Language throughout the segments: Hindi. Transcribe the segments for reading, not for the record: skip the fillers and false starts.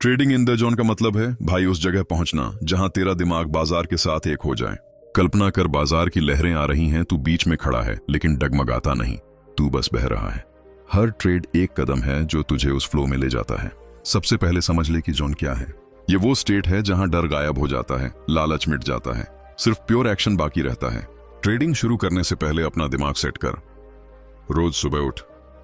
ट्रेडिंग इन द जोन का मतलब है भाई उस जगह पहुंचना जहां तेरा दिमाग बाजार के साथ एक हो जाए। कल्पना कर बाजार की लहरें आ रही हैं, तू बीच में खड़ा है लेकिन डगमगाता नहीं, तू बस बह रहा है। हर ट्रेड एक कदम है जो तुझे उस फ्लो में ले जाता है। सबसे पहले समझ ले कि जोन क्या है। ये वो स्टेट है जहां डर गायब हो जाता है, लालच मिट जाता है, सिर्फ प्योर एक्शन बाकी रहता है। ट्रेडिंग शुरू करने से पहले अपना दिमाग सेट कर। रोज सुबह उठ,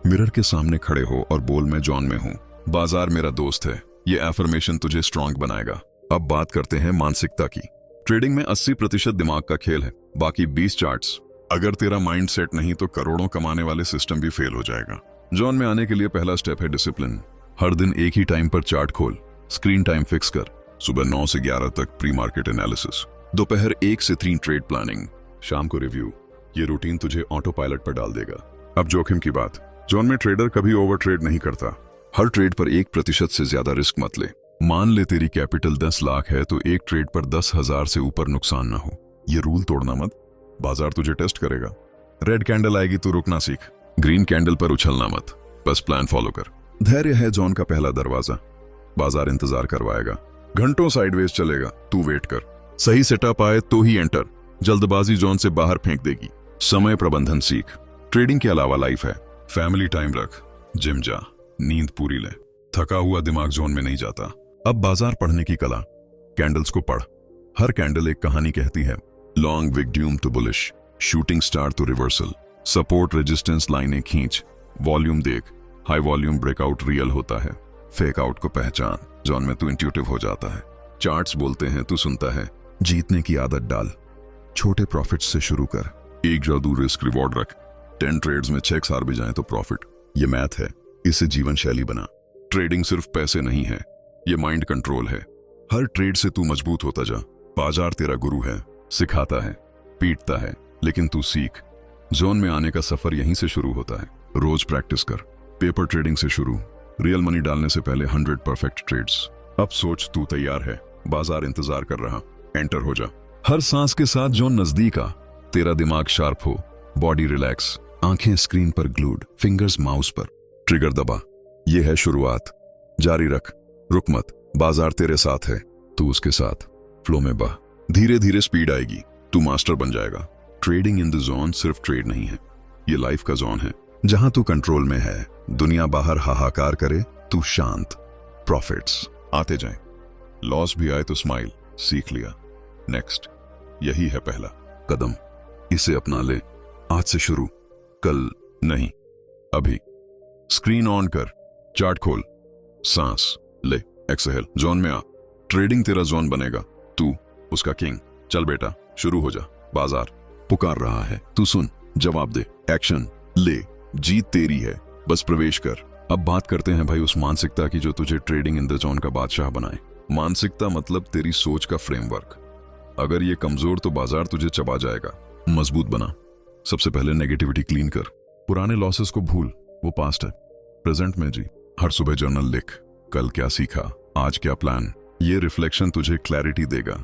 मिरर के सामने खड़े हो और बोल मैं जॉन में हूं, बाजार मेरा दोस्त है। ये एफर्मेशन तुझे स्ट्रांग बनाएगा। अब बात करते हैं मानसिकता की। ट्रेडिंग में 80% दिमाग का खेल है, बाकी 20 चार्ट्स। अगर तेरा माइंड सेट नहीं तो करोड़ों कमाने वाले सिस्टम भी फेल हो जाएगा। जॉन में आने के लिए पहला स्टेप है डिसिप्लिन। हर दिन एक ही टाइम पर चार्ट खोल, स्क्रीन टाइम फिक्स कर। सुबह 9 से 11 तक प्री मार्केट एनालिसिस, दोपहर 1 से 3 ट्रेड प्लानिंग, शाम को रिव्यू। ये रूटीन तुझे ऑटो पायलट पर डाल देगा। अब जोखिम की बात। जॉन में ट्रेडर कभी ओवर ट्रेड नहीं करता। हर ट्रेड पर 1% से ज्यादा रिस्क मत ले। मान ले तेरी कैपिटल 10 लाख है तो एक ट्रेड पर 10,000 से ऊपर नुकसान ना हो। ये रूल तोड़ना मत, बाजार तुझे टेस्ट करेगा। रेड कैंडल आएगी तो रुकना सीख, ग्रीन कैंडल पर उछलना मत, बस प्लान फॉलो कर। धैर्य है जॉन का पहला दरवाजा। बाजार इंतजार करवाएगा, घंटों साइडवेज चलेगा, तू वेट कर। सही सेटअप आए तो ही एंटर, जल्दबाजी जॉन से बाहर फेंक देगी। समय प्रबंधन सीख। ट्रेडिंग के अलावा लाइफ है, फैमिली टाइम रख, जिम जा, नींद पूरी ले। थका हुआ दिमाग जोन में नहीं जाता। अब बाजार पढ़ने की कला। कैंडल्स को पढ़, हर कैंडल एक कहानी कहती है। लॉन्ग विगड्यूम तो बुलिश, शूटिंग स्टार तो रिवर्सल, सपोर्ट रेजिस्टेंस लाइनें खींच, वॉल्यूम देख। हाई वॉल्यूम ब्रेकआउट रियल होता है, फेक आउट को पहचान। जॉन में तू इंट्यूटिव हो जाता है। चार्ट्स बोलते हैं, तू सुनता है। जीतने की आदत डाल, छोटे प्रॉफिट्स से शुरू कर। एक जादू रिस्क रिवॉर्ड रख, 10 ट्रेड्स में 6 हार भी जाए तो प्रॉफिट। ये मैथ है, इसे जीवन शैली बना। ट्रेडिंग सिर्फ पैसे नहीं है, ये माइंड कंट्रोल है। हर ट्रेड से तू मजबूत होता जा। बाजार तेरा गुरु है, सिखाता है, पीटता है, लेकिन तू सीख। जोन में आने का सफर यहीं से शुरू होता है। रोज प्रैक्टिस कर। पेपर ट्रेडिंग से शुरू, रियल मनी डालने से पहले 100 परफेक्ट ट्रेड्स। अब सोच, तू तैयार है, बाजार इंतजार कर रहा, एंटर हो जा। हर सांस के साथ जोन नजदीक आ। तेरा दिमाग शार्प हो, बॉडी रिलैक्स, आंखें स्क्रीन पर ग्लूड, फिंगर्स माउस पर। ट्रिगर दबा। यह है शुरुआत, जारी रख, रुक मत। बाजार तेरे साथ है, तू उसके साथ। फ्लो में बह, धीरे धीरे स्पीड आएगी, तू मास्टर बन जाएगा। ट्रेडिंग इन द जोन सिर्फ ट्रेड नहीं है, ये लाइफ का जोन है जहां तू कंट्रोल में है। दुनिया बाहर हाहाकार करे, तू शांत। प्रॉफिट्स आते जाएं, लॉस भी आए तो स्माइल। सीख लिया, नेक्स्ट। यही है पहला कदम, इसे अपना ले। आज से शुरू, कल नहीं, अभी। स्क्रीन ऑन कर, चार्ट खोल, सांस ले, एक्सहेल। जोन में आ। ट्रेडिंग तेरा जोन बनेगा, तू उसका किंग। चल बेटा, शुरू हो जा। बाजार पुकार रहा है, तू सुन, जवाब दे, एक्शन ले। जीत तेरी है, बस प्रवेश कर। अब बात करते हैं भाई उस मानसिकता की जो तुझे ट्रेडिंग इन द जोन का बादशाह बनाए। मानसिकता मतलब तेरी सोच का फ्रेमवर्क। अगर ये कमजोर तो बाजार तुझे चबा जाएगा। मजबूत बना। सबसे पहले नेगेटिविटी क्लीन कर। पुराने लॉसेस को भूल, वो पास्ट है। प्रेजेंट में जी। हर सुबह जर्नल लिख, कल क्या सीखा, आज क्या प्लान। ये रिफ्लेक्शन तुझे क्लैरिटी देगा।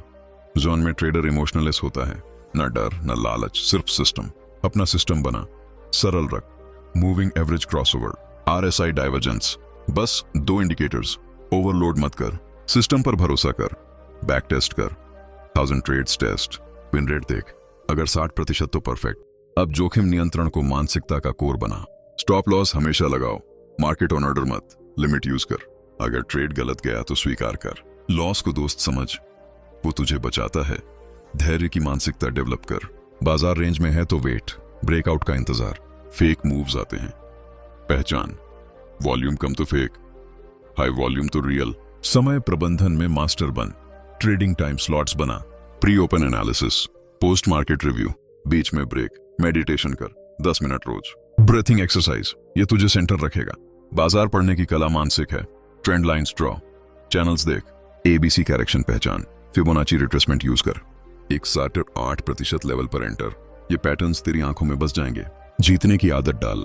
जोन में ट्रेडर इमोशनलेस होता है, न डर न लालच, सिर्फ सिस्टम। अपना सिस्टम बना, सरल रख। Moving average crossover, RSI divergence, बस 2 इंडिकेटर्स। ओवरलोड मत कर, सिस्टम पर भरोसा कर। बैक टेस्ट कर, 1000 ट्रेड्स टेस्ट, विन रेट देख। अगर 60% तो परफेक्ट। अब जोखिम नियंत्रण को मानसिकता का कोर बना। स्टॉप लॉस हमेशा लगाओ, मार्केट ऑन ऑर्डर मत, लिमिट यूज कर। अगर ट्रेड गलत गया तो स्वीकार कर, लॉस को दोस्त समझ, वो तुझे बचाता है। धैर्य की मानसिकता डेवलप कर। बाजार रेंज में है तो वेट, ब्रेकआउट का इंतजार। फेक मूव्स आते हैं, पहचान। वॉल्यूम कम तो फेक, हाई वॉल्यूम तो रियल। समय प्रबंधन में मास्टर बन। ट्रेडिंग टाइम स्लॉट्स बना। Pre open analysis, post market review, बीच में ब्रेक, मेडिटेशन कर 10 मिनट रोज। ब्रीथिंग एक्सरसाइज, ये तुझे सेंटर रखेगा। बाजार पढ़ने की कला मानसिक है। ट्रेंड लाइंस ड्रॉ, चैनल्स देख, ABC करेक्शन पहचान, फिबोनाची रिट्रेसमेंट यूज कर। एक 8% लेवल पर एंटर। ये पैटर्न्स तेरी आंखों में बस जाएंगे। जीतने की आदत डाल,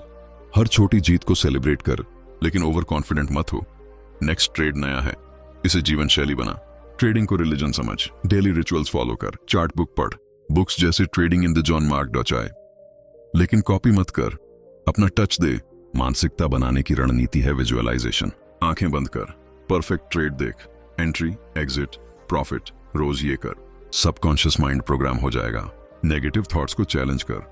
हर छोटी जीत को सेलिब्रेट कर, लेकिन ओवर कॉन्फिडेंट मत हो। नेक्स्ट ट्रेड नया है, इसे जीवन शैली बना। ट्रेडिंग को रिलीजन समझ, डेली रिचुअल्स फॉलो कर, चार्ट बुक पढ़। बुक्स जैसे trading in the zone Mark डॉचाए, लेकिन कॉपी मत कर, अपना टच दे। मानसिकता बनाने की रणनीति है विजुअलाइजेशन। आंखें बंद कर, परफेक्ट ट्रेड देख, एंट्री, एग्जिट, प्रॉफिट, रोज ये कर। सबकॉन्शियस माइंड प्रोग्राम हो जाएगा। नेगेटिव थॉट्स को चैलेंज कर।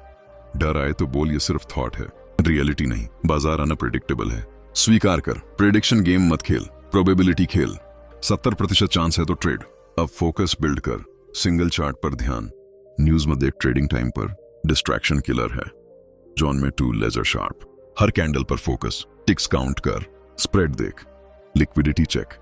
डर आए तो बोल ये सिर्फ थॉट है, रियलिटी नहीं। बाजार अनप्रेडिक्टेबल है, स्वीकार कर। प्रेडिक्शन गेम मत खेल, प्रोबेबिलिटी खेल। 70% चांस है तो ट्रेड। अब फोकस बिल्ड कर, सिंगल चार्ट पर ध्यान। न्यूज मत देख ट्रेडिंग टाइम पर, डिस्ट्रैक्शन किलर है। जॉन में to laser sharp. Her candle पर फोकस, टिक्स काउंट कर, स्प्रेड देख, लिक्विडिटी चेक।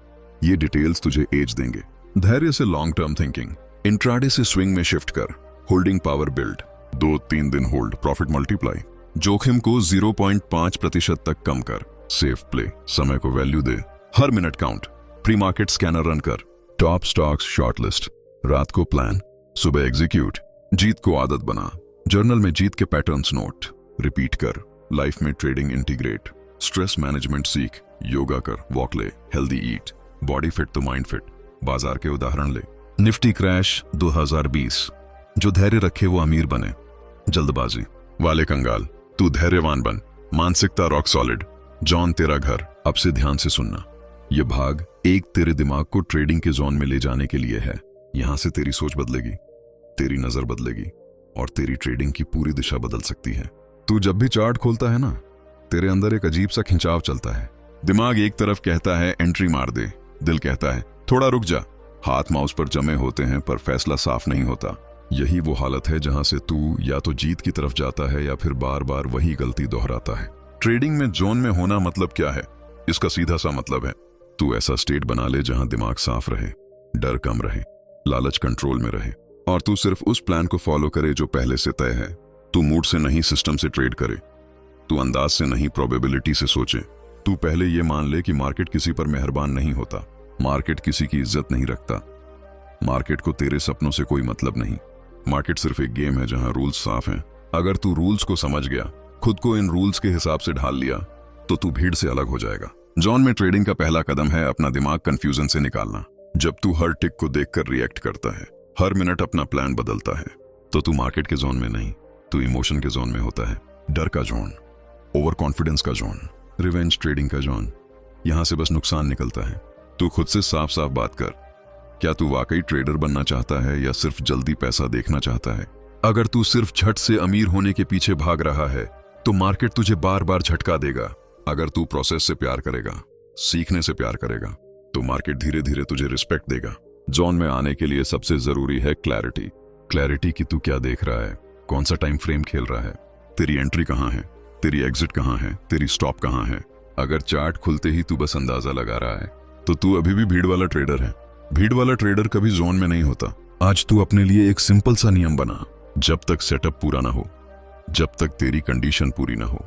ये डिटेल्स तुझे एज देंगे। धैर्य से लॉन्ग टर्म थिंकिंग। इंट्राडे से स्विंग में शिफ्ट कर, होल्डिंग पावर बिल्ड। 2-3 दिन होल्ड, प्रॉफिट मल्टीप्लाई। जोखिम को 0.5% तक कम कर, सेफ प्ले। समय को वैल्यू दे, हर minute count. Pre market scanner run कर, टॉप स्टॉक्स शॉर्टलिस्ट। रात को प्लान, सुबह एग्जीक्यूट। जीत को आदत बना, जर्नल में जीत के पैटर्न्स नोट, रिपीट कर। लाइफ में ट्रेडिंग इंटीग्रेट। स्ट्रेस मैनेजमेंट सीख, योगा कर, वॉक ले, हेल्दी ईट। बॉडी फिट तो माइंड फिट। बाजार के उदाहरण ले। Nifty crash 2020। जो धैर्य रखे वो अमीर बने। जल्दबाजी वाले कंगाल, तू धैर्यवान बन। मानसिकता रॉक सॉलिड। जॉन तेरा घर। अब से ध्यान से सुनना। ये भाग एक तेरे दिमाग को ट्रेडिंग के जोन में ले जाने के लिए है। यहां से तेरी सोच बदलेगी, तेरी नजर बदलेगी और तेरी ट्रेडिंग की पूरी दिशा बदल सकती है। तू जब भी चार्ट खोलता है ना, तेरे अंदर एक अजीब सा खिंचाव चलता है। दिमाग एक तरफ कहता है एंट्री मार दे, दिल कहता है थोड़ा रुक जा। हाथ माउस पर जमे होते हैं पर फैसला साफ नहीं होता। यही वो हालत है जहां से तू या तो जीत की तरफ जाता है या फिर बार बार वही गलती दोहराता है। ट्रेडिंग में जोन में होना मतलब क्या है? इसका सीधा सा मतलब है तू ऐसा स्टेट बना ले जहां दिमाग साफ रहे, डर कम रहे, लालच कंट्रोल में रहे और तू सिर्फ उस प्लान को फॉलो करे जो पहले से तय है। तू मूड से नहीं सिस्टम से ट्रेड करे। तू अंदाज से नहीं प्रोबेबिलिटी से सोचे। तू पहले ये मान ले कि मार्केट किसी पर मेहरबान नहीं होता, मार्केट किसी की इज्जत नहीं रखता, मार्केट को तेरे सपनों से कोई मतलब नहीं। मार्केट सिर्फ एक गेम है जहां रूल्स साफ हैं। अगर तू रूल्स को समझ गया, खुद को इन रूल्स के हिसाब से ढाल लिया, तो तू भीड़ से अलग हो जाएगा। जॉन में ट्रेडिंग का पहला कदम है अपना दिमाग कंफ्यूजन से निकालना। जब तू हर टिक को देखकर रिएक्ट करता है, हर मिनट अपना प्लान बदलता है, तो तू मार्केट के जोन में नहीं, तू इमोशन के जोन में होता है। डर का जोन, ओवर कॉन्फिडेंस का जोन, रिवेंज ट्रेडिंग का जोन। यहां से बस नुकसान निकलता है। तू खुद से साफ साफ बात कर। क्या तू वाकई ट्रेडर बनना चाहता है या सिर्फ जल्दी पैसा देखना चाहता है? अगर तू सिर्फ झट से अमीर होने के पीछे भाग रहा है तो मार्केट तुझे बार बार झटका देगा। अगर तू प्रोसेस से प्यार करेगा, सीखने से प्यार करेगा, तो मार्केट धीरे धीरे तुझे रिस्पेक्ट देगा। जोन में आने के लिए सबसे जरूरी है क्लैरिटी। क्लैरिटी कि तू क्या देख रहा है, कौन सा टाइम फ्रेम खेल रहा है, तेरी एंट्री कहां है, तेरी एग्जिट कहां है, तेरी स्टॉप कहां है। अगर चार्ट खुलते ही तू बस अंदाजा लगा रहा है तो तू अभी भी भीड़ वाला ट्रेडर है। भीड़ वाला ट्रेडर कभी जोन में नहीं होता। आज तू अपने लिए एक सिंपल सा नियम बना। जब तक सेटअप पूरा ना हो, जब तक तेरी कंडीशन पूरी ना हो,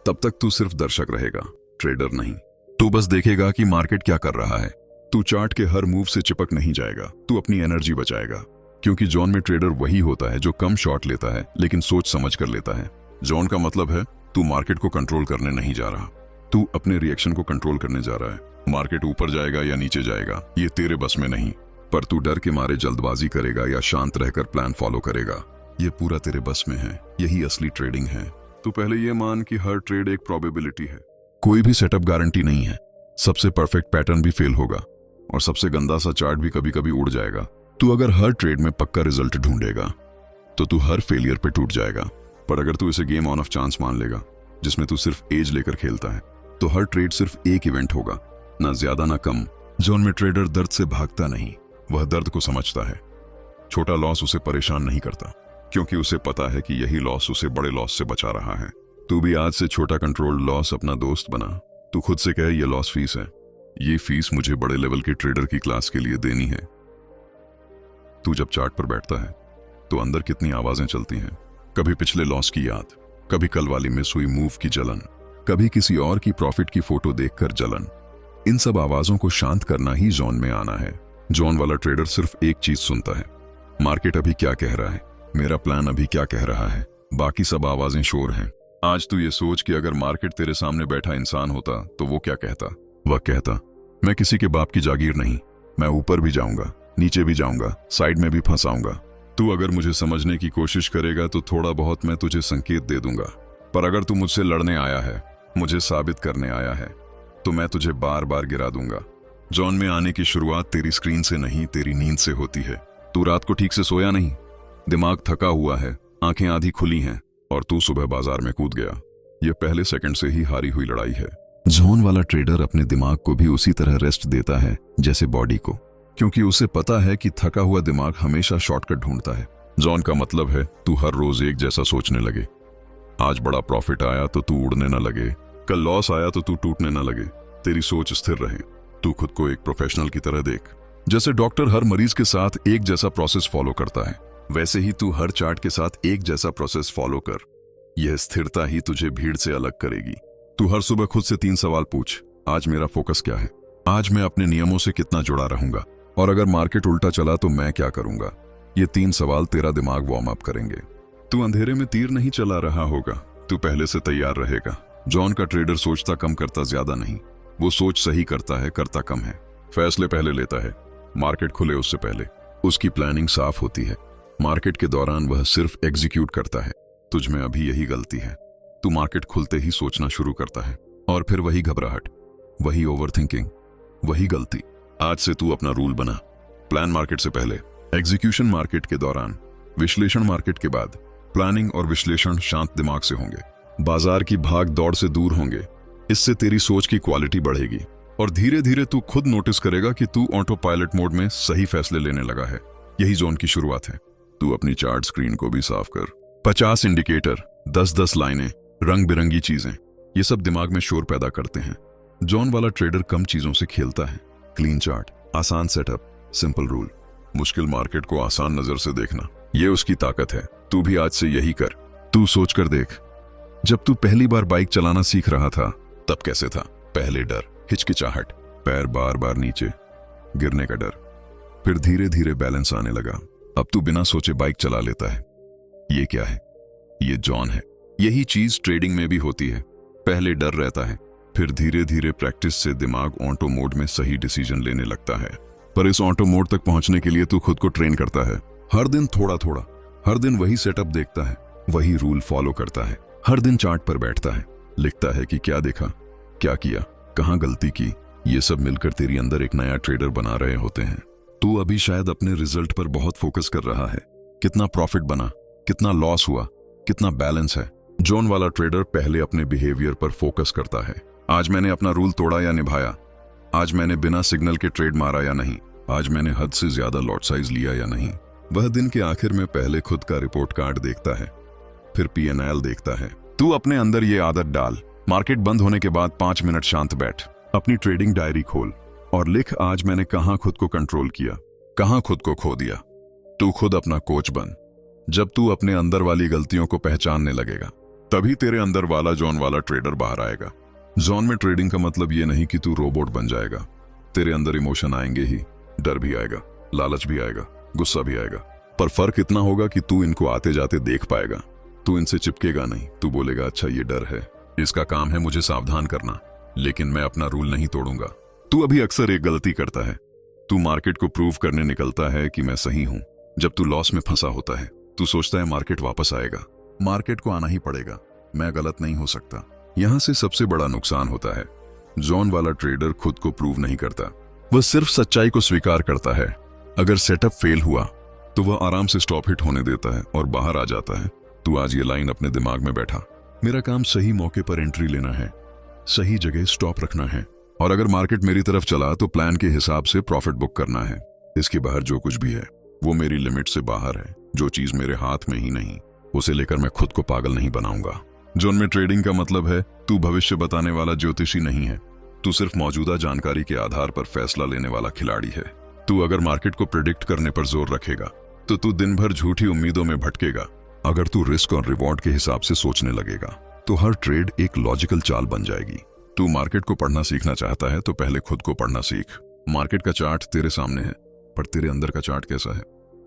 तब तक तू सिर्फ दर्शक रहेगा, ट्रेडर नहीं। तू बस देखेगा कि मार्केट क्या कर रहा है। तू चार्ट के हर मूव से चिपक नहीं जाएगा, तू अपनी एनर्जी बचाएगा। क्योंकि जोन में ट्रेडर वही होता है जो कम शॉट लेता है लेकिन सोच समझ कर लेता है। जोन का मतलब है तू मार्केट को कंट्रोल करने नहीं जा रहा, तू अपने रिएक्शन को कंट्रोल करने जा रहा है। मार्केट ऊपर जाएगा या नीचे जाएगा ये तेरे बस में नहीं, पर तू डर के मारे जल्दबाजी करेगा या शांत रहकर प्लान फॉलो करेगा, ये पूरा तेरे बस में है। यही असली ट्रेडिंग है। तू पहले ये मान कि हर ट्रेड एक प्रोबेबिलिटी है। कोई भी सेटअप गारंटी नहीं है। सबसे परफेक्ट पैटर्न भी फेल होगा और सबसे गंदा सा चार्ट भी कभी कभी उड़ जाएगा। तू अगर हर ट्रेड में पक्का रिजल्ट ढूंढेगा तो तू हर फेलियर पे टूट जाएगा। पर अगर तू इसे गेम ऑन ऑफ चांस मान लेगा, जिसमें तू सिर्फ एज लेकर खेलता है, तो हर ट्रेड सिर्फ एक इवेंट होगा, ना ज्यादा ना कम। जोन में ट्रेडर दर्द से भागता नहीं, वह दर्द को समझता है। छोटा लॉस उसे परेशान नहीं करता क्योंकि उसे पता है कि यही लॉस उसे बड़े लॉस से बचा रहा है। तू भी आज से छोटा कंट्रोल्ड लॉस अपना दोस्त बना। तू खुद से कहे ये लॉस फीस है, ये फीस मुझे बड़े लेवल के ट्रेडर की क्लास के लिए देनी है। तू जब चार्ट पर बैठता है तो अंदर कितनी आवाजें चलती हैं। कभी पिछले लॉस की याद, कभी कल वाली मिस हुई मूव की जलन, कभी किसी और की प्रॉफिट की फोटो देखकर जलन। इन सब आवाजों को शांत करना ही जोन में आना है। जोन वाला ट्रेडर सिर्फ एक चीज सुनता है, मार्केट अभी क्या कह रहा है, मेरा प्लान अभी क्या कह रहा है, बाकी सब आवाजें शोर हैं। आज तू ये सोच कि अगर मार्केट तेरे सामने बैठा इंसान होता तो वो क्या कहता। वह कहता, मैं किसी के बाप की जागीर नहीं, मैं ऊपर भी जाऊंगा, नीचे भी जाऊंगा, साइड में भी फंसाऊंगा। तू अगर मुझे समझने की कोशिश करेगा तो थोड़ा बहुत मैं तुझे संकेत दे दूंगा, पर अगर तू मुझसे लड़ने आया है, मुझे साबित करने आया है, तो मैं तुझे बार बार गिरा दूंगा। जॉन में आने की शुरुआत तेरी स्क्रीन से नहीं, तेरी नींद से होती है। तू रात को ठीक से सोया नहीं, दिमाग थका हुआ है, आंखें आधी खुली हैं और तू सुबह बाजार में कूद गया। यह पहले सेकंड से ही हारी हुई लड़ाई है। जॉन वाला ट्रेडर अपने दिमाग को भी उसी तरह रेस्ट देता है जैसे बॉडी को, क्योंकि उसे पता है कि थका हुआ दिमाग हमेशा शॉर्टकट ढूंढता है। जॉन का मतलब है तू हर रोज एक जैसा सोचने लगे। आज बड़ा प्रॉफिट आया तो तू उड़ने न लगे, कल लॉस आया तो तू टूटने न लगे। तेरी सोच स्थिर रहे। तू खुद को एक प्रोफेशनल की तरह देख। जैसे डॉक्टर हर मरीज के साथ एक जैसा प्रोसेस फॉलो करता है, वैसे ही तू हर चार्ट के साथ एक जैसा प्रोसेस फॉलो कर। यह स्थिरता ही तुझे भीड़ से अलग करेगी। तू हर सुबह खुद से 3 सवाल पूछ। आज मेरा फोकस क्या है? आज मैं अपने नियमों से कितना जुड़ा रहूंगा? और अगर मार्केट उल्टा चला तो मैं क्या करूंगा? ये 3 सवाल तेरा दिमाग वार्म अप करेंगे। तू अंधेरे में तीर नहीं चला रहा होगा, तू पहले से तैयार रहेगा। जॉन का ट्रेडर सोचता कम करता ज्यादा नहीं, वो सोच सही करता है, करता कम है। फैसले पहले लेता है, मार्केट खुले उससे पहले। उसकी प्लानिंग साफ होती है, मार्केट के दौरान वह सिर्फ एग्जीक्यूट करता है। तुझ में अभी यही गलती है। तू मार्केट खुलते ही सोचना शुरू करता है और फिर वही घबराहट, वही ओवरथिंकिंग, वही गलती। आज से तू अपना रूल बना। प्लान मार्केट से पहले, एग्जीक्यूशन मार्केट के दौरान, विश्लेषण मार्केट के बाद। प्लानिंग और विश्लेषण शांत दिमाग से होंगे, बाजार की भाग दौड़ से दूर होंगे। इससे तेरी सोच की क्वालिटी बढ़ेगी और धीरे धीरे तू खुद नोटिस करेगा कि तू ऑटो पायलट मोड में सही फैसले लेने लगा है। यही जॉन की शुरुआत है। तू अपनी चार्ट स्क्रीन को भी साफ कर। 50 इंडिकेटर, 10-10 लाइनें, रंग बिरंगी चीजें, ये सब दिमाग में शोर पैदा करते हैं। जॉन वाला ट्रेडर कम चीजों से खेलता है। क्लीन चार्ट, आसान सेटअप, सिंपल रूल, मुश्किल मार्केट को आसान नजर से देखना, ये उसकी ताकत है। तू भी आज से यही कर। तू सोच कर देख, जब तू पहली बार बाइक चलाना सीख रहा था तब कैसे था? पहले डर, हिचकिचाहट, पैर बार बार नीचे, गिरने का डर। फिर धीरे धीरे बैलेंस आने लगा। अब तू बिना सोचे बाइक चला लेता है। ये क्या है? ये जॉन है। यही चीज ट्रेडिंग में भी होती है। पहले डर रहता है, फिर धीरे धीरे प्रैक्टिस से दिमाग ऑटो मोड में सही डिसीजन लेने लगता है। पर इस ऑटो मोड तक पहुंचने के लिए तू खुद को ट्रेन करता है। हर दिन थोड़ा थोड़ा, हर दिन वही सेटअप देखता है, वही रूल फॉलो करता है। हर दिन चार्ट पर बैठता है, लिखता है कि क्या देखा, क्या किया, कहां गलती की। ये सब मिलकर तेरी अंदर एक नया ट्रेडर बना रहे होते हैं। तू अभी शायद अपने रिजल्ट पर बहुत फोकस कर रहा है। कितना प्रॉफिट बना, कितना लॉस हुआ, कितना बैलेंस है। जॉन वाला ट्रेडर पहले अपने बिहेवियर पर फोकस करता है। आज मैंने अपना रूल तोड़ा या निभाया? आज मैंने बिना सिग्नल के ट्रेड मारा या नहीं? आज मैंने हद से ज्यादा लॉट साइज लिया या नहीं? वह दिन के आखिर में पहले खुद का रिपोर्ट कार्ड देखता है, फिर P&L देखता है। तू अपने अंदर ये आदत डाल। मार्केट बंद होने के बाद 5 मिनट शांत बैठ, अपनी ट्रेडिंग डायरी खोल और लिख, आज मैंने कहां खुद को कंट्रोल किया, कहां खुद को खो दिया। तू खुद अपना कोच बन। जब तू अपने अंदर वाली गलतियों को पहचानने लगेगा, तभी तेरे अंदर वाला जॉन वाला ट्रेडर बाहर आएगा। जॉन में ट्रेडिंग का मतलब ये नहीं कि तू रोबोट बन जाएगा। तेरे अंदर इमोशन आएंगे ही, डर भी आएगा, लालच भी आएगा, गुस्सा भी आएगा। पर फर्क इतना होगा कि तू इनको आते जाते देख पाएगा। तू इनसे चिपकेगा नहीं। तू बोलेगा, अच्छा ये डर है, इसका काम है मुझे सावधान करना, लेकिन मैं अपना रूल नहीं तोड़ूंगा। तू अभी अक्सर एक गलती करता है। तू मार्केट को प्रूव करने निकलता है कि मैं सही हूं। जब तू लॉस में फंसा होता है, तू सोचता है मार्केट वापस आएगा, मार्केट को आना ही पड़ेगा, मैं गलत नहीं हो सकता। यहां से सबसे बड़ा नुकसान होता है। जॉन वाला ट्रेडर खुद को प्रूव नहीं करता, वह सिर्फ सच्चाई को स्वीकार करता है। अगर सेटअप फेल हुआ तो वह आराम से स्टॉप हिट होने देता है और बाहर आ जाता है। तू आज ये लाइन अपने दिमाग में बैठा, मेरा काम सही मौके पर एंट्री लेना है, सही जगह स्टॉप रखना है, और अगर मार्केट मेरी तरफ चला तो प्लान के हिसाब से प्रॉफिट बुक करना है। इसके बाहर जो कुछ भी है वो मेरी लिमिट से बाहर है। जो चीज मेरे हाथ में ही नहीं, उसे लेकर मैं खुद को पागल नहीं बनाऊंगा। जॉन में ट्रेडिंग का मतलब है तू भविष्य बताने वाला ज्योतिषी नहीं है। तू सिर्फ मौजूदा जानकारी के आधार पर फैसला लेने वाला खिलाड़ी है। तू अगर मार्केट को प्रिडिक्ट करने पर जोर रखेगा तो तू दिन भर झूठी उम्मीदों में भटकेगा। अगर तू रिस्क और रिवॉर्ड के हिसाब से सोचने लगेगा तो हर ट्रेड एक लॉजिकल चाल बन जाएगी। तू मार्केट को पढ़ना सीखना चाहता है तो पहले खुद को पढ़ना सीख। मार्केट का चार्ट तेरे सामने है, पर तेरे अंदर का चार्ट कैसा है?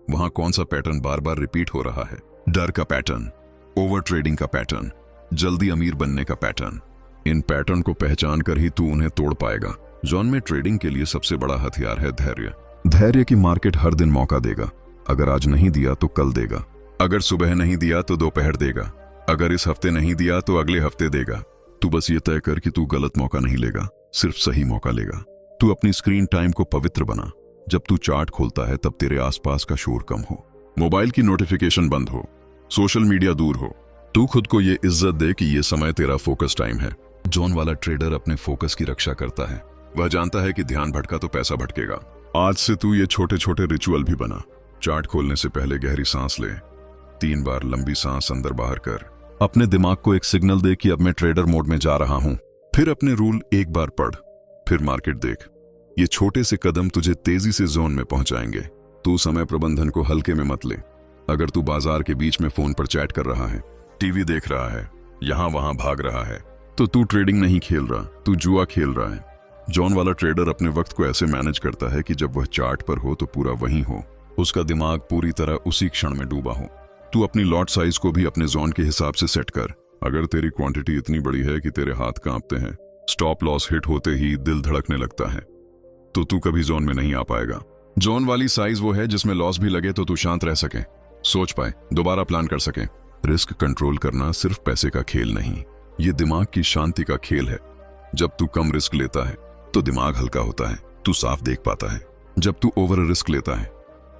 वहां कौन सा पैटर्न बार बार रिपीट हो रहा है? डर का पैटर्न, ओवर ट्रेडिंग का पैटर्न, जल्दी अमीर बनने का पैटर्न। इन पैटर्न को पहचान कर ही तू उन्हें तोड़ पाएगा। जॉन में ट्रेडिंग के लिए सबसे बड़ा हथियार है धैर्य। धैर्य की मार्केट हर दिन मौका देगा। अगर आज नहीं दिया तो कल देगा, अगर सुबह नहीं दिया तो दोपहर देगा, अगर इस हफ्ते नहीं दिया तो अगले हफ्ते देगा। तू बस ये तय कर कि तू गलत मौका नहीं लेगा, सिर्फ सही मौका लेगा। तू अपनी स्क्रीन टाइम को पवित्र बना। जब तू चार्ट खोलता है तब तेरे आसपास का शोर कम हो, मोबाइल की नोटिफिकेशन बंद हो, सोशल मीडिया दूर हो। तू खुद को ये इज्जत दे कि ये समय तेरा फोकस टाइम है। जॉन वाला ट्रेडर अपने फोकस की रक्षा करता है। वह जानता है कि ध्यान भटका तो पैसा भटकेगा। आज से तू ये छोटे छोटे रिचुअल भी बना। चार्ट खोलने से पहले गहरी सांस ले, 3 बार लंबी सांस अंदर बाहर कर। अपने दिमाग को एक सिग्नल दे कि अब मैं ट्रेडर मोड में जा रहा हूं। फिर अपने रूल एक बार पढ़, फिर मार्केट देख। ये छोटे से कदम तुझे तेजी से जोन में पहुंचाएंगे। तू समय प्रबंधन को हल्के में मत ले। अगर तू बाजार के बीच में फोन पर चैट कर रहा है, टीवी देख रहा है, यहां वहां भाग रहा है, तो तू ट्रेडिंग नहीं खेल रहा, तू जुआ खेल रहा है। जॉन वाला ट्रेडर अपने वक्त को ऐसे मैनेज करता है कि जब वह चार्ट पर हो तो पूरा वहीं हो, उसका दिमाग पूरी तरह उसी क्षण में डूबा हो। तू अपनी लॉट साइज को भी अपने जोन के हिसाब से सेट कर। अगर तेरी क्वांटिटी इतनी बड़ी है कि तेरे हाथ कांपते हैं, स्टॉप लॉस हिट होते ही दिल धड़कने लगता है, तो तू कभी जोन में नहीं आ पाएगा। जोन वाली साइज वो है जिसमें लॉस भी लगे तो तू शांत रह सके, सोच पाए, दोबारा प्लान कर सके। रिस्क कंट्रोल करना सिर्फ पैसे का खेल नहीं, ये दिमाग की शांति का खेल है। जब तू कम रिस्क लेता है तो दिमाग हल्का होता है, तू साफ देख पाता है। जब तू ओवर रिस्क लेता है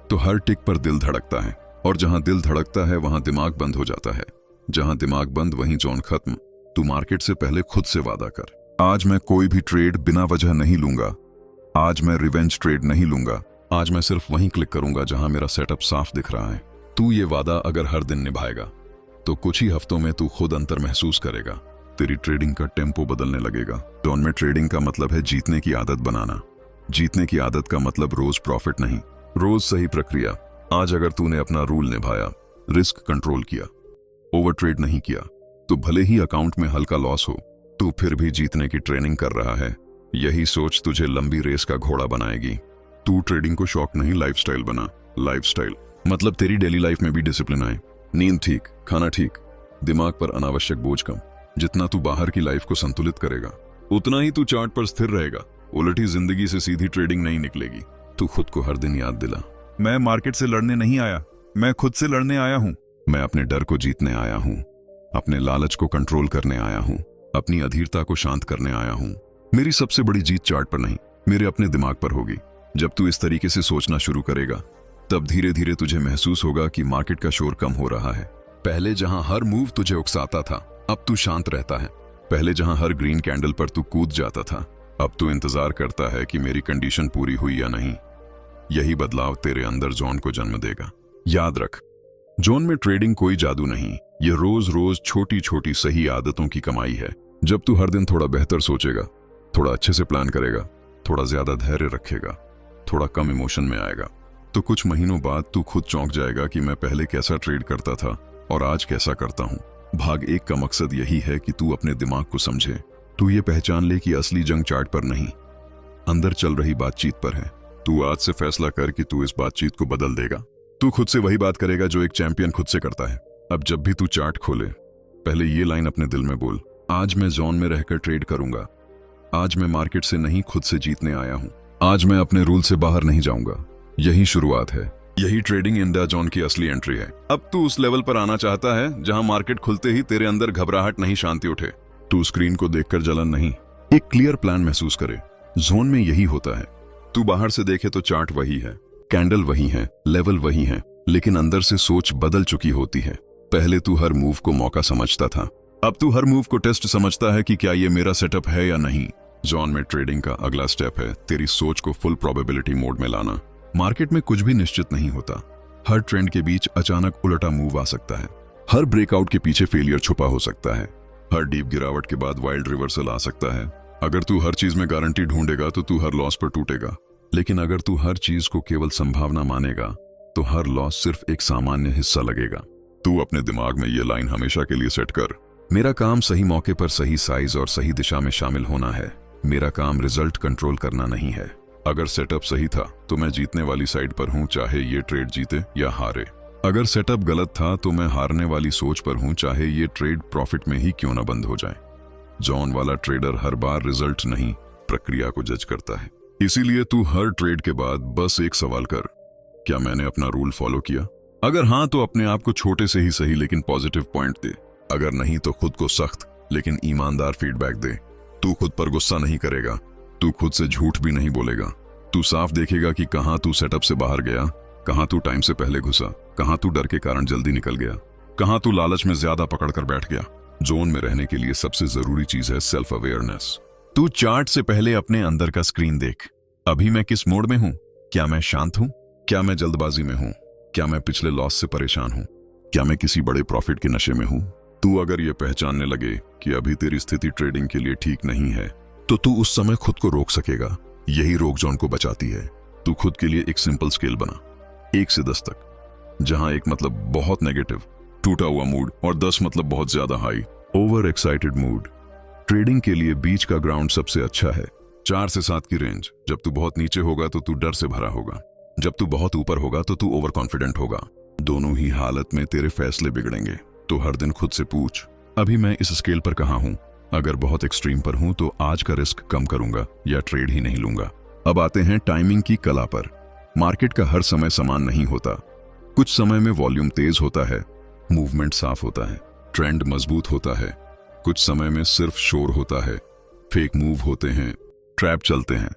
तो हर टिक पर दिल धड़कता है, और जहां दिल धड़कता है वहां दिमाग बंद हो जाता है। जहां दिमाग बंद वहीं जोन खत्म। तू मार्केट से पहले खुद से वादा कर, आज मैं कोई भी ट्रेड बिना वजह नहीं लूंगा, आज मैं रिवेंज ट्रेड नहीं लूंगा, आज मैं सिर्फ वहीं क्लिक करूंगा जहां मेरा सेटअप साफ दिख रहा है। तू ये वादा अगर हर दिन निभाएगा तो कुछ ही हफ्तों में तू खुद अंतर महसूस करेगा। तेरी ट्रेडिंग का टेम्पो बदलने लगेगा। जोन में ट्रेडिंग का मतलब है जीतने की आदत बनाना। जीतने की आदत का मतलब रोज प्रॉफिट नहीं, रोज सही प्रक्रिया। आज अगर तूने अपना रूल निभाया, रिस्क कंट्रोल किया, ओवर ट्रेड नहीं किया, तो भले ही अकाउंट में हल्का लॉस हो, तू फिर भी जीतने की ट्रेनिंग कर रहा है। यही सोच तुझे लंबी रेस का घोड़ा बनाएगी। तू ट्रेडिंग को शौक नहीं, लाइफस्टाइल बना। लाइफस्टाइल मतलब तेरी डेली लाइफ में भी डिसिप्लिन आए, नींद ठीक, खाना ठीक, दिमाग पर अनावश्यक बोझ कम। जितना तू बाहर की लाइफ को संतुलित करेगा उतना ही तू चार्ट पर स्थिर रहेगा। उलटी जिंदगी से सीधी ट्रेडिंग नहीं निकलेगी। तू खुद को हर दिन याद दिला, मैं मार्केट से लड़ने नहीं आया, मैं खुद से लड़ने आया हूं। मैं अपने डर को जीतने आया हूं, अपने लालच को कंट्रोल करने आया हूं, अपनी अधीरता को शांत करने आया हूं। मेरी सबसे बड़ी जीत चार्ट पर नहीं, मेरे अपने दिमाग पर होगी। जब तू इस तरीके से सोचना शुरू करेगा तब धीरे धीरे तुझे महसूस होगा कि मार्केट का शोर कम हो रहा है। पहले जहां हर मूव तुझे उकसाता था, अब तू शांत रहता है। पहले जहां हर ग्रीन कैंडल पर तू कूद जाता था, अब तू इंतजार करता है कि मेरी कंडीशन पूरी हुई या नहीं। यही बदलाव तेरे अंदर जोन को जन्म देगा। याद रख, जोन में ट्रेडिंग कोई जादू नहीं, ये रोज रोज छोटी छोटी सही आदतों की कमाई है। जब तू हर दिन थोड़ा बेहतर सोचेगा, थोड़ा अच्छे से प्लान करेगा, थोड़ा ज्यादा धैर्य रखेगा, थोड़ा कम इमोशन में आएगा, तो कुछ महीनों बाद तू खुद चौंक जाएगा कि मैं पहले कैसा ट्रेड करता था और आज कैसा करता हूं। भाग 1 का मकसद यही है कि तू अपने दिमाग को समझे। तू ये पहचान ले कि असली जंग चार्ट पर नहीं, अंदर चल रही बातचीत पर है। तू आज से फैसला कर कि तू इस बातचीत को बदल देगा। तू खुद से वही बात करेगा जो एक चैंपियन खुद से करता है। अब जब भी तू चार्ट खोले, पहले ये लाइन अपने दिल में बोल, आज मैं जोन में रहकर ट्रेड करूंगा, आज मैं मार्केट से नहीं खुद से जीतने आया हूं, आज मैं अपने रूल से बाहर नहीं जाऊंगा। यही शुरुआत है, यही ट्रेडिंग इंडिया जोन की असली एंट्री है। अब तू उस लेवल पर आना चाहता है जहां मार्केट खुलते ही तेरे अंदर घबराहट नहीं, शांति उठे। तू स्क्रीन को देखकर जलन नहीं, एक क्लियर प्लान महसूस करे। जोन में यही होता है, तू बाहर से देखे तो चार्ट वही है, कैंडल वही है, लेवल वही है, लेकिन अंदर से सोच बदल चुकी होती है। पहले तू हर मूव को मौका समझता था, अब तू हर मूव को टेस्ट समझता है कि क्या ये मेरा सेटअप है या नहीं। जोन में ट्रेडिंग का अगला स्टेप है तेरी सोच को फुल प्रोबेबिलिटी मोड में लाना। मार्केट में कुछ भी निश्चित नहीं होता, हर ट्रेंड के बीच अचानक उल्टा मूव आ सकता है, हर ब्रेकआउट के पीछे फेलियर छुपा हो सकता है, हर डीप गिरावट के बाद वाइल्ड रिवर्सल आ सकता है। अगर तू हर चीज में गारंटी ढूंढेगा तो तू हर लॉस पर टूटेगा, लेकिन अगर तू हर चीज को केवल संभावना मानेगा तो हर लॉस सिर्फ एक सामान्य हिस्सा लगेगा। तू अपने दिमाग में ये लाइन हमेशा के लिए सेट कर, मेरा काम सही मौके पर सही साइज और सही दिशा में शामिल होना है, मेरा काम रिजल्ट कंट्रोल करना नहीं है। अगर सेटअप सही था तो मैं जीतने वाली साइड पर हूं, चाहे ये ट्रेड जीते या हारे। अगर सेटअप गलत था तो मैं हारने वाली सोच पर हूं, चाहे ये ट्रेड प्रॉफिट में ही क्यों ना बंद हो जाए। जॉन वाला ट्रेडर हर बार रिजल्ट नहीं, प्रक्रिया को जज करता है। इसीलिए तू हर ट्रेड के बाद बस एक सवाल कर, क्या मैंने अपना रूल फॉलो किया? अगर हाँ तो अपने आप को छोटे से ही सही लेकिन पॉजिटिव पॉइंट दे, अगर नहीं तो खुद को सख्त लेकिन ईमानदार फीडबैक दे। तू खुद पर गुस्सा नहीं करेगा, तू खुद से झूठ भी नहीं बोलेगा। तू साफ देखेगा कि कहां तू सेटअप से बाहर गया, कहां तू टाइम से पहले घुसा, कहां तू डर के कारण जल्दी निकल गया, कहां तू लालच में ज्यादा पकड़ कर बैठ गया। जोन में रहने के लिए सबसे जरूरी चीज है सेल्फ अवेयरनेस। तू चार्ट से पहले अपने अंदर का स्क्रीन देख। अभी मैं किस मोड में हूं? क्या मैं शांत हूं? क्या मैं जल्दबाजी में हूं? क्या मैं पिछले लॉस से परेशान हूं? क्या मैं किसी बड़े प्रॉफिट के नशे में हूं? तू अगर यह पहचानने लगे कि अभी तेरी स्थिति ट्रेडिंग के लिए ठीक नहीं है, तो तू उस समय खुद को रोक सकेगा। यही रोक जोन को बचाती है। तू खुद के लिए एक सिंपल स्केल बना, 1 से 10 तक, जहां 1 मतलब बहुत नेगेटिव, टूटा हुआ मूड, और 10 मतलब बहुत ज्यादा high, over excited mood. Trading के लिए बीच का ग्राउंड सबसे अच्छा है। 4 से 7 की रेंज। जब तू बहुत नीचे होगा तो तू डर से भरा होगा, जब तू बहुत ऊपर होगा तो तू ओवर कॉन्फिडेंट होगा। दोनों ही हालत में तेरे फैसले बिगड़ेंगे। तो हर दिन खुद से पूछ, अभी मैं इस स्केल पर कहां हूं? अगर बहुत एक्सट्रीम पर हूं तो आज का रिस्क कम करूंगा या ट्रेड ही नहीं लूंगा। अब आते हैं टाइमिंग की कला पर। मार्केट का हर समय समान नहीं होता। कुछ समय में वॉल्यूम तेज होता है, मूवमेंट साफ होता है, ट्रेंड मजबूत होता है। कुछ समय में सिर्फ शोर होता है, फेक मूव होते हैं, ट्रैप चलते हैं।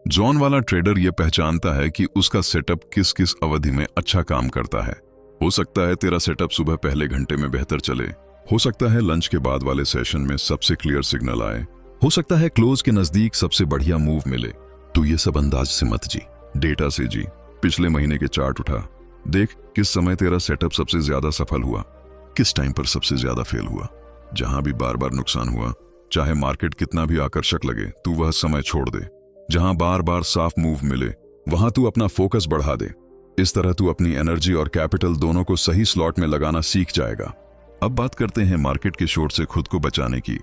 जॉन वाला ट्रेडर यह पहचानता है कि उसका सेटअप किस किस अवधि में अच्छा काम करता है। हो सकता है तेरा सेटअप सुबह पहले घंटे में बेहतर चले, हो सकता है लंच के बाद वाले सेशन में सबसे क्लियर सिग्नल आए, हो सकता है क्लोज के नजदीक सबसे बढ़िया मूव मिले। तू ये सब अंदाज से मत जी, डेटा से जी। पिछले महीने के चार्ट उठा, देख किस समय तेरा सेटअप सबसे ज्यादा सफल हुआ, किस टाइम पर सबसे ज्यादा फेल हुआ। जहां भी बार बार नुकसान हुआ, चाहे मार्केट कितना भी आकर्षक लगे, तू वह समय छोड़ दे। जहां बार बार साफ मूव मिले, वहां तू अपना फोकस बढ़ा दे। इस तरह तू अपनी एनर्जी और कैपिटल दोनों को सही स्लॉट में लगाना सीख जाएगा। अब बात करते हैं मार्केट के शोर से खुद को बचाने की।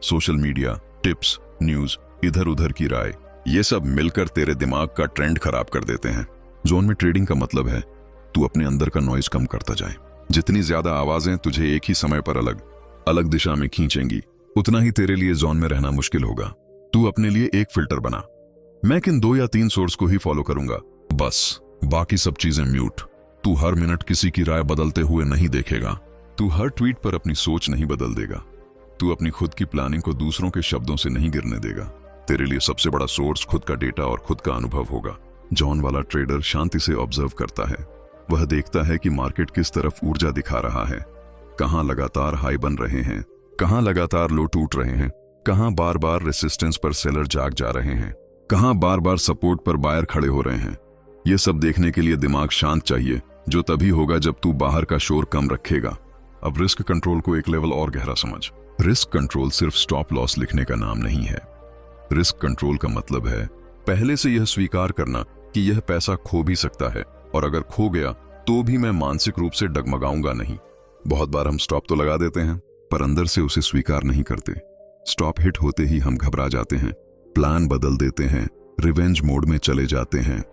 सोशल मीडिया, टिप्स, न्यूज, इधर उधर की राय, ये सब मिलकर तेरे दिमाग का ट्रेंड खराब कर देते हैं। जोन में ट्रेडिंग का मतलब है तू अपने अंदर का नॉइज कम करता जाए। जितनी ज्यादा आवाजें तुझे एक ही समय पर अलग अलग दिशा में खींचेंगी, उतना ही तेरे लिए जोन में रहना मुश्किल होगा। तू अपने लिए एक फिल्टर बना, मैं किन 2 या 3 सोर्स को ही फॉलो करूंगा, बस बाकी सब चीजें म्यूट। तू हर मिनट किसी की राय बदलते हुए नहीं देखेगा। तू हर ट्वीट पर अपनी सोच नहीं बदल देगा। तू अपनी खुद की प्लानिंग को दूसरों के शब्दों से नहीं गिरने देगा। तेरे लिए सबसे बड़ा सोर्स खुद का डेटा और खुद का अनुभव होगा। जॉन वाला ट्रेडर शांति से ऑब्जर्व करता है। वह देखता है कि मार्केट किस तरफ ऊर्जा दिखा रहा है, कहां लगातार हाई बन रहे हैं, कहां लगातार लो टूट रहे हैं, कहां बार बार रेसिस्टेंस पर सेलर जाग जा रहे हैं, कहां बार बार सपोर्ट पर बायर खड़े हो रहे हैं। यह सब देखने के लिए दिमाग शांत चाहिए, जो तभी होगा जब तू बाहर का शोर कम रखेगा। अब रिस्क कंट्रोल को एक लेवल और गहरा समझ। रिस्क कंट्रोल सिर्फ स्टॉप लॉस लिखने का नाम नहीं है। रिस्क कंट्रोल का मतलब है पहले से यह स्वीकार करना कि यह पैसा खो भी सकता है, और अगर खो गया तो भी मैं मानसिक रूप से डगमगाऊंगा नहीं। बहुत बार हम स्टॉप तो लगा देते हैं, पर अंदर से उसे स्वीकार नहीं करते। स्टॉप हिट होते ही हम घबरा जाते हैं, प्लान बदल देते हैं, रिवेंज मोड में चले जाते हैं।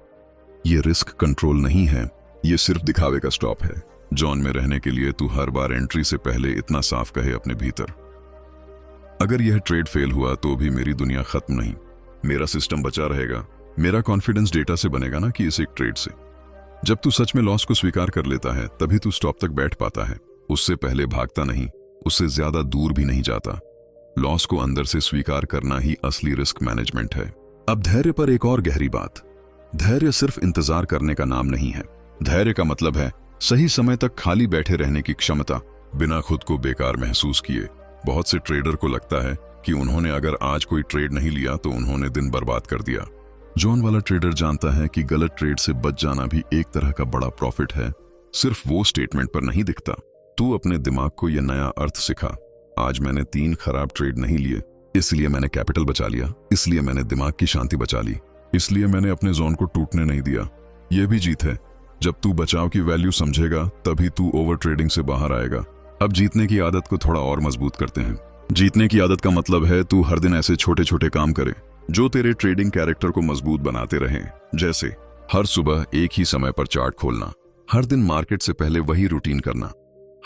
यह रिस्क कंट्रोल नहीं है, यह सिर्फ दिखावे का स्टॉप है। जॉन में रहने के लिए तू हर बार एंट्री से पहले इतना साफ कहे अपने भीतर, अगर यह ट्रेड फेल हुआ तो भी मेरी दुनिया खत्म नहीं, मेरा सिस्टम बचा रहेगा। मेरा कॉन्फिडेंस डेटा से बनेगा ना कि इस एक ट्रेड से। जब तू सच में लॉस को स्वीकार कर लेता है, तभी तू स्टॉप तक बैठ पाता है। उससे पहले भागता नहीं, उससे ज्यादा दूर भी नहीं जाता। लॉस को अंदर से स्वीकार करना ही असली रिस्क मैनेजमेंट है। अब धैर्य पर एक और गहरी बात। धैर्य सिर्फ इंतजार करने का नाम नहीं है। धैर्य का मतलब है सही समय तक खाली बैठे रहने की क्षमता, बिना खुद को बेकार महसूस किए। बहुत से ट्रेडर को लगता है कि उन्होंने अगर आज कोई ट्रेड नहीं लिया तो उन्होंने दिन बर्बाद कर दिया। जॉन वाला ट्रेडर जानता है कि गलत ट्रेड से बच जाना भी एक तरह का बड़ा प्रॉफिट है। सिर्फ वो स्टेटमेंट पर नहीं दिखता। तू अपने दिमाग को यह नया अर्थ सिखा, आज मैंने 3 खराब ट्रेड नहीं लिए, इसलिए मैंने कैपिटल बचा लिया, इसलिए मैंने दिमाग की शांति बचा ली, इसलिए मैंने अपने जोन को टूटने नहीं दिया। यह भी जीत है। जब तू बचाव की वैल्यू समझेगा तभी तू ओवर ट्रेडिंग से बाहर आएगा। अब जीतने की आदत को थोड़ा और मजबूत करते हैं। जीतने की आदत का मतलब है तू हर दिन ऐसे छोटे छोटे काम करे जो तेरे ट्रेडिंग कैरेक्टर को मजबूत बनाते रहें। जैसे हर सुबह एक ही समय पर चार्ट खोलना, हर दिन मार्केट से पहले वही रूटीन करना,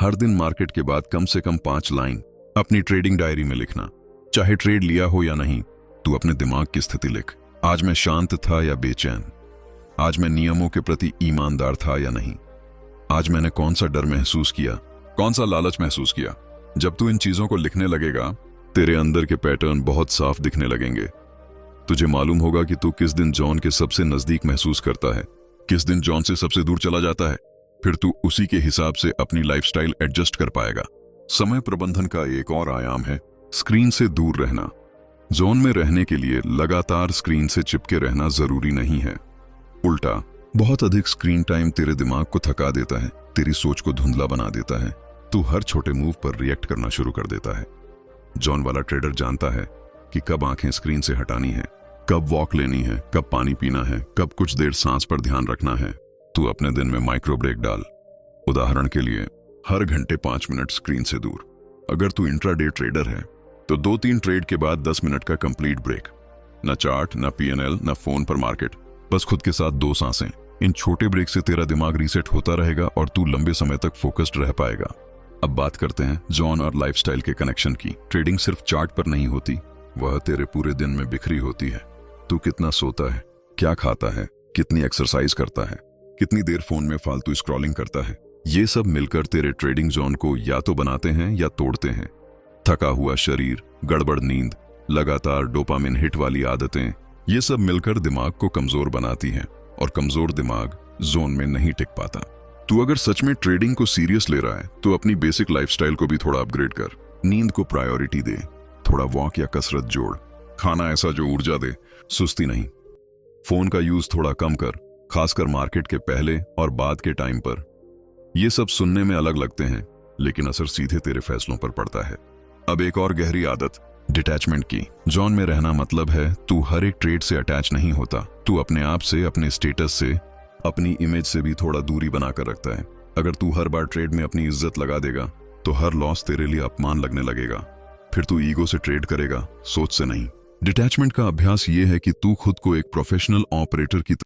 हर दिन मार्केट के बाद कम से कम 5 लाइन अपनी ट्रेडिंग डायरी में लिखना। चाहे ट्रेड लिया हो या नहीं, तू अपने दिमाग की स्थिति लिख। आज मैं शांत था या बेचैन, आज मैं नियमों के प्रति ईमानदार था या नहीं, आज मैंने कौन सा डर महसूस किया, कौन सा लालच महसूस किया। जब तू इन चीजों को लिखने लगेगा, तेरे अंदर के पैटर्न बहुत साफ दिखने लगेंगे। तुझे मालूम होगा कि तू किस दिन जॉन के सबसे नजदीक महसूस करता है, किस दिन जॉन से सबसे दूर चला जाता है। फिर तू उसी के हिसाब से अपनी लाइफस्टाइल एडजस्ट कर पाएगा। समय प्रबंधन का एक और आयाम है स्क्रीन से दूर रहना। जॉन में रहने के लिए लगातार स्क्रीन से चिपके रहना जरूरी नहीं है। उल्टा बहुत अधिक स्क्रीन टाइम तेरे दिमाग को थका देता है, तेरी सोच को धुंधला बना देता है। तू हर छोटे मूव पर रिएक्ट करना शुरू कर देता है। जॉन वाला ट्रेडर जानता है कि कब आंखें स्क्रीन से हटानी है, कब वॉक लेनी है, कब पानी पीना है, कब कुछ देर सांस पर ध्यान रखना है। तू अपने दिन में माइक्रो ब्रेक डाल। उदाहरण के लिए हर घंटे 5 मिनट स्क्रीन से दूर। अगर तू इंट्राडे ट्रेडर है तो 2-3 ट्रेड के बाद 10 मिनट का कंप्लीट ब्रेक। न चार्ट, न पीएनएल, न फोन पर मार्केट, बस खुद के साथ 2 सांसें। इन छोटे ब्रेक से तेरा दिमाग रीसेट होता रहेगा और तू लंबे समय तक फोकस्ड रह पाएगा। अब बात करते हैं जॉन और लाइफस्टाइल के कनेक्शन की। ट्रेडिंग सिर्फ चार्ट पर नहीं होती, वह तेरे पूरे दिन में बिखरी होती है। तू कितना सोता है, क्या खाता है, कितनी एक्सरसाइज करता है, कितनी देर फोन में फालतू स्क्रॉलिंग करता है, ये सब मिलकर तेरे ट्रेडिंग जोन को या तो बनाते हैं या तोड़ते हैं। थका हुआ शरीर, गड़बड़ नींद, लगातार डोपामिन हिट वाली आदतें, ये सब मिलकर दिमाग को कमजोर बनाती हैं और कमजोर दिमाग जोन में नहीं टिक पाता। तू अगर सच में ट्रेडिंग को सीरियस ले रहा है तो अपनी बेसिक लाइफस्टाइल को भी थोड़ा अपग्रेड कर। नींद को प्रायोरिटी दे, थोड़ा वॉक या कसरत जोड़, खाना ऐसा जो ऊर्जा दे, सुस्ती नहीं। फोन का यूज थोड़ा कम कर, खासकर मार्केट के पहले और बाद के टाइम पर। ये सब सुनने में अलग लगते हैं लेकिन असर सीधे तेरे फैसलों पर पड़ता है। अब एक और गहरी आदत, डिटैचमेंट की। जॉन में रहना मतलब है तू हर एक ट्रेड से अटैच नहीं होता। तू अपने आप से, अपने स्टेटस से, अपनी इमेज से भी थोड़ा दूरी बनाकर रखता है। अगर तू हर बार ट्रेड में अपनी इज्जत लगा देगा तो हर लॉस तेरे लिए अपमान लगने लगेगा। फिर तू ईगो से ट्रेड करेगा, सोच से नहीं। डिटैचमेंट का अभ्यास ये है कि तू खुद को एक प्रोफेशनल ऑपरेटर की